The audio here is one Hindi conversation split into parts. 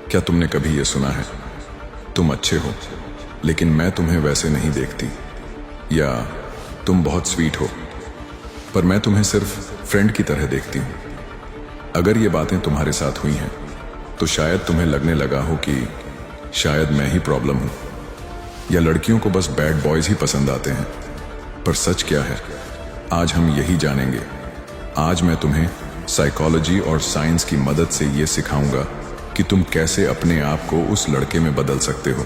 क्या तुमने कभी ये सुना है, तुम अच्छे हो लेकिन मैं तुम्हें वैसे नहीं देखती, या तुम बहुत स्वीट हो पर मैं तुम्हें सिर्फ फ्रेंड की तरह देखती हूँ। अगर ये बातें तुम्हारे साथ हुई हैं तो शायद तुम्हें लगने लगा हो कि शायद मैं ही प्रॉब्लम हूँ, या लड़कियों को बस बैड बॉयज ही पसंद आते हैं। पर सच क्या है, आज हम यही जानेंगे। आज मैं तुम्हें साइकोलॉजी और साइंस की मदद से ये सिखाऊंगा कि तुम कैसे अपने आप को उस लड़के में बदल सकते हो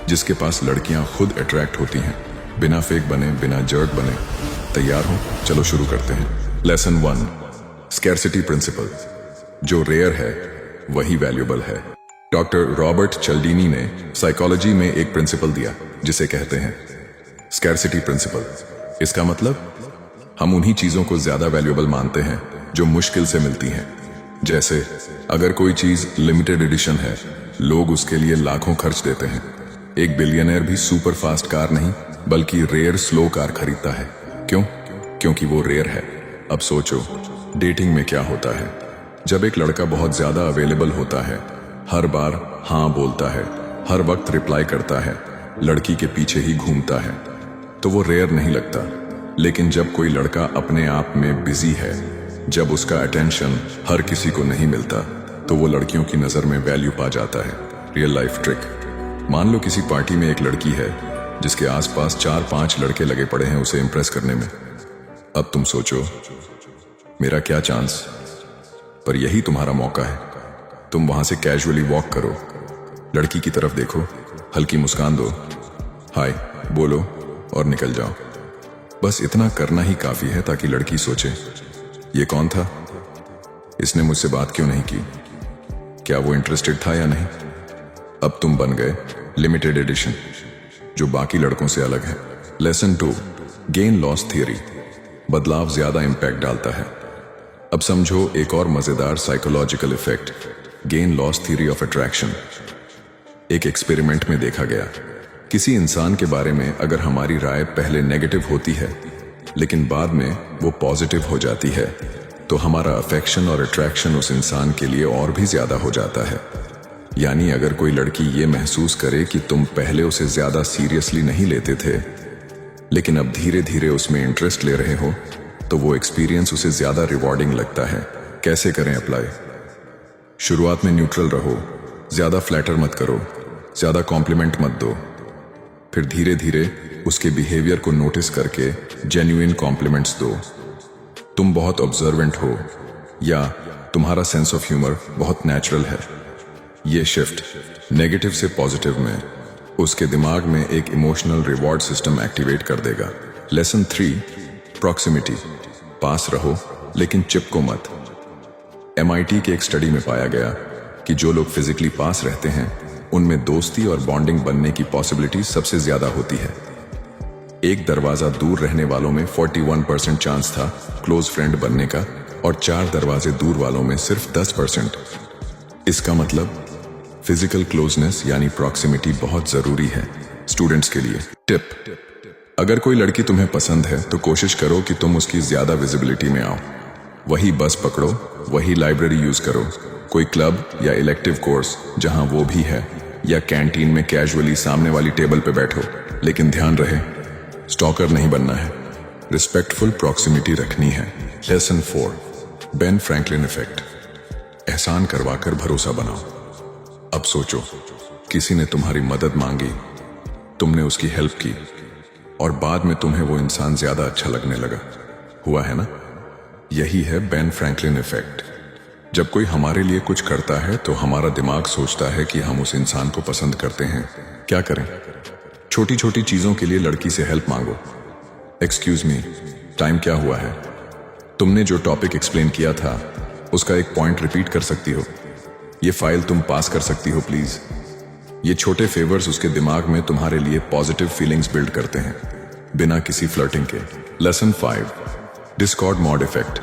जिसके पास लड़कियां खुद अट्रैक्ट होती हैं, बिना फेक बने, बिना जर्क बने। तैयार हो? चलो शुरू करते हैं। Lesson 1, scarcity principle. जो रेयर है वही वैल्यूएबल है। डॉक्टर रॉबर्ट चल्डीनी ने साइकोलॉजी में एक प्रिंसिपल दिया जिसे कहते हैं स्कैरसिटी प्रिंसिपल। इसका मतलब हम उन्हीं चीजों को ज्यादा वैल्यूएबल मानते हैं जो मुश्किल से मिलती हैं। जैसे अगर कोई चीज लिमिटेड एडिशन है, लोग उसके लिए लाखों खर्च देते हैं। एक बिलियनर भी सुपर फास्ट कार नहीं बल्कि रेयर स्लो कार खरीदता है। क्यों? क्योंकि वो रेयर है। अब सोचो, डेटिंग में क्या होता है? जब एक लड़का बहुत ज्यादा अवेलेबल होता है, हर बार हाँ बोलता है, हर वक्त रिप्लाई करता है, लड़की के पीछे ही घूमता है, तो वो रेयर नहीं लगता। लेकिन जब कोई लड़का अपने आप में बिजी है, जब उसका अटेंशन हर किसी को नहीं मिलता, तो वो लड़कियों की नजर में वैल्यू पा जाता है। Real life trick. मान लो किसी पार्टी में एक लड़की है जिसके आसपास 4-5 लड़के लगे पड़े हैं उसे इंप्रेस करने में। अब तुम सोचो, मेरा क्या चांस? पर यही तुम्हारा मौका है। तुम वहां से कैजुअली वॉक करो, लड़की की तरफ देखो, हल्की मुस्कान दो, हाय बोलो और निकल जाओ। बस इतना करना ही काफी है ताकि लड़की सोचे, ये कौन था? इसने मुझसे बात क्यों नहीं की? क्या वो इंटरेस्टेड था या नहीं? अब तुम बन गए लिमिटेड एडिशन, जो बाकी लड़कों से अलग है। Lesson 2, gain loss theory. बदलाव ज्यादा इंपैक्ट डालता है। अब समझो एक और मजेदार psychological effect, gain loss theory of attraction. एक एक्सपेरिमेंट में देखा गया, किसी इंसान के बारे में अगर हमारी राय पहले नेगेटिव होती है लेकिन बाद में वो पॉजिटिव हो जाती है, तो हमारा अफेक्शन और अट्रैक्शन उस इंसान के लिए और भी ज्यादा हो जाता है। यानी अगर कोई लड़की ये महसूस करे कि तुम पहले उसे ज्यादा सीरियसली नहीं लेते थे लेकिन अब धीरे धीरे उसमें इंटरेस्ट ले रहे हो, तो वो एक्सपीरियंस उसे ज्यादा रिवॉर्डिंग लगता है। कैसे करें अप्लाई? शुरुआत में न्यूट्रल रहो, ज्यादा फ्लैटर मत करो, ज्यादा कॉम्प्लीमेंट मत दो। फिर धीरे धीरे उसके बिहेवियर को नोटिस करके जेन्युइन कॉम्प्लीमेंट्स दो। तुम बहुत ऑब्जर्वेंट हो या तुम्हारा सेंस ऑफ ह्यूमर बहुत नेचुरल है। ये शिफ्ट नेगेटिव से पॉजिटिव में उसके दिमाग में एक इमोशनल रिवॉर्ड सिस्टम एक्टिवेट कर देगा। Lesson 3, proximity. पास रहो लेकिन चिपको मत। MIT के एक स्टडी में पाया गया कि जो लोग फिजिकली पास रहते हैं उनमें दोस्ती और बॉन्डिंग बनने की पॉसिबिलिटी सबसे ज्यादा होती है। एक दरवाजा दूर रहने वालों में 41% चांस था क्लोज फ्रेंड बनने का और 4 दरवाजे दूर वालों में सिर्फ 10%। इसका मतलब फिजिकल क्लोजनेस यानी प्रॉक्सिमिटी बहुत जरूरी है स्टूडेंट्स के लिए। टिप, अगर कोई लड़की तुम्हें पसंद है तो कोशिश करो कि तुम उसकी ज्यादा विजिबिलिटी में आओ। वही बस पकड़ो, वही लाइब्रेरी यूज करो, कोई क्लब या इलेक्टिव कोर्स जहां वो भी है, या कैंटीन में कैजुअली सामने वाली टेबल पे बैठो। लेकिन ध्यान रहे, स्टॉकर नहीं बनना है, रिस्पेक्टफुल प्रॉक्सिमिटी रखनी है। Lesson 4, Ben Franklin effect. एहसान करवाकर भरोसा बनाओ। अब सोचो, किसी ने तुम्हारी मदद मांगी, तुमने उसकी हेल्प की और बाद में तुम्हें वो इंसान ज्यादा अच्छा लगने लगा। हुआ है ना? यही है बेन फ्रैंकलिन इफेक्ट। जब कोई हमारे लिए कुछ करता है तो हमारा दिमाग सोचता है कि हम उस इंसान को पसंद करते हैं। क्या करें? छोटी छोटी चीजों के लिए लड़की से हेल्प मांगो। एक्सक्यूज मी, टाइम क्या हुआ है? तुमने जो टॉपिक एक्सप्लेन किया था उसका एक पॉइंट रिपीट कर सकती हो? ये फाइल तुम पास कर सकती हो प्लीज? ये छोटे फेवर्स उसके दिमाग में तुम्हारे लिए पॉजिटिव फीलिंग्स बिल्ड करते हैं बिना किसी फ्लर्टिंग के। Lesson 5, Discord mod effect.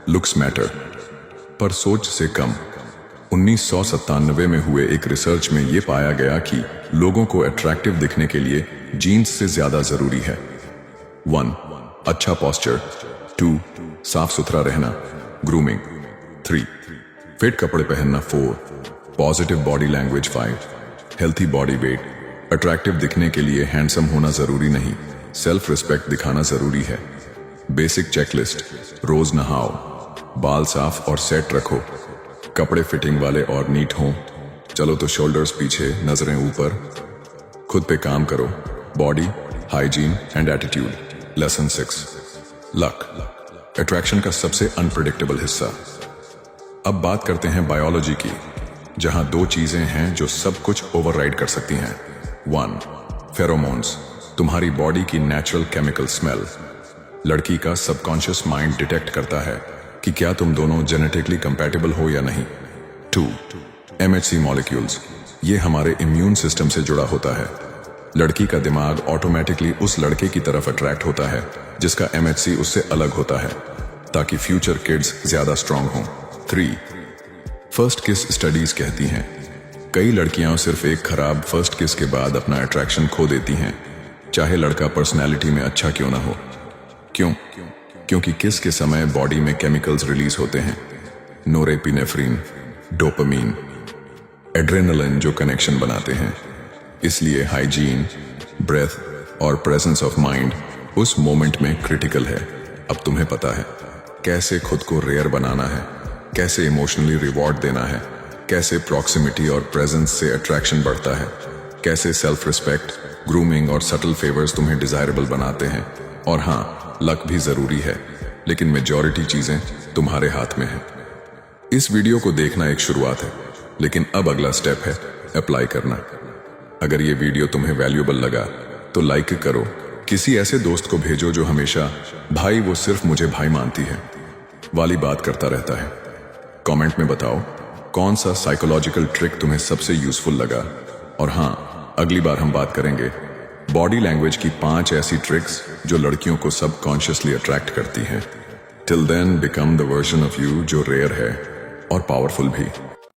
Looks matter पर सोच से कम। 1997 में हुए एक रिसर्च में यह पाया गया कि लोगों को अट्रैक्टिव दिखने के लिए जीन्स से ज्यादा जरूरी है। 1, अच्छा पोस्चर। 2, साफ सुथरा रहना, ग्रूमिंग। 3, फिट कपड़े पहनना। 4, positive body language 5, healthy body weight. Attractive दिखने के लिए हैंडसम होना जरूरी नहीं, सेल्फ रिस्पेक्ट दिखाना जरूरी है। बेसिक चेकलिस्ट, रोज नहाओ, बाल साफ और सेट रखो, कपड़े फिटिंग वाले और नीट हों, चलो तो शोल्डर्स पीछे, नजरें ऊपर, खुद पे काम करो, body, hygiene and attitude. Lesson 6, luck, attraction का सबसे अनप्रिडिक्टेबल हिस्सा। अब बात करते हैं बायोलॉजी की, जहां दो चीजें हैं जो सब कुछ ओवरराइड कर सकती हैं। 1, फेरोमोन्स, तुम्हारी बॉडी की नेचुरल केमिकल स्मेल। लड़की का सबकॉन्शियस माइंड डिटेक्ट करता है कि क्या तुम दोनों जेनेटिकली कंपैटिबल हो या नहीं। 2, MHC मॉलिक्यूल्स, ये हमारे इम्यून सिस्टम से जुड़ा होता है। लड़की का दिमाग ऑटोमेटिकली उस लड़के की तरफ अट्रैक्ट होता है जिसका MHC उससे अलग होता है, ताकि फ्यूचर किड्स ज्यादा स्ट्रांग हों। 3, फर्स्ट किस स्टडीज कहती हैं कई लड़कियां सिर्फ एक खराब फर्स्ट किस के बाद अपना अट्रैक्शन खो देती हैं, चाहे लड़का पर्सनैलिटी में अच्छा क्यों ना हो। क्यों? क्योंकि किस के समय बॉडी में केमिकल्स रिलीज होते हैं, नोरेपिनेफ्रिन, डोपामीन, एड्रेनलिन, जो कनेक्शन बनाते हैं। इसलिए हाइजीन, ब्रेथ और प्रेजेंस ऑफ माइंड उस मोमेंट में क्रिटिकल है। अब तुम्हें पता है कैसे खुद को रेयर बनाना है, कैसे इमोशनली रिवॉर्ड देना है, कैसे प्रॉक्सिमिटी और प्रेजेंस से अट्रैक्शन बढ़ता है, कैसे सेल्फ रिस्पेक्ट, ग्रूमिंग और सटल फेवर्स तुम्हें डिजायरेबल बनाते हैं। और हाँ, लक भी जरूरी है, लेकिन मेजॉरिटी चीजें तुम्हारे हाथ में है। इस वीडियो को देखना एक शुरुआत है, लेकिन अब अगला स्टेप है अप्लाई करना। अगर ये वीडियो तुम्हें वैल्यूएबल लगा तो लाइक करो, किसी ऐसे दोस्त को भेजो जो हमेशा भाई वो सिर्फ मुझे भाई मानती है वाली बात करता रहता है। कमेंट में बताओ कौन सा साइकोलॉजिकल ट्रिक तुम्हें सबसे यूजफुल लगा। और हाँ, अगली बार हम बात करेंगे बॉडी लैंग्वेज की 5 ऐसी ट्रिक्स जो लड़कियों को सबकॉन्शियसली अट्रैक्ट करती हैं। Till then, become the version of you जो रेयर है और पावरफुल भी।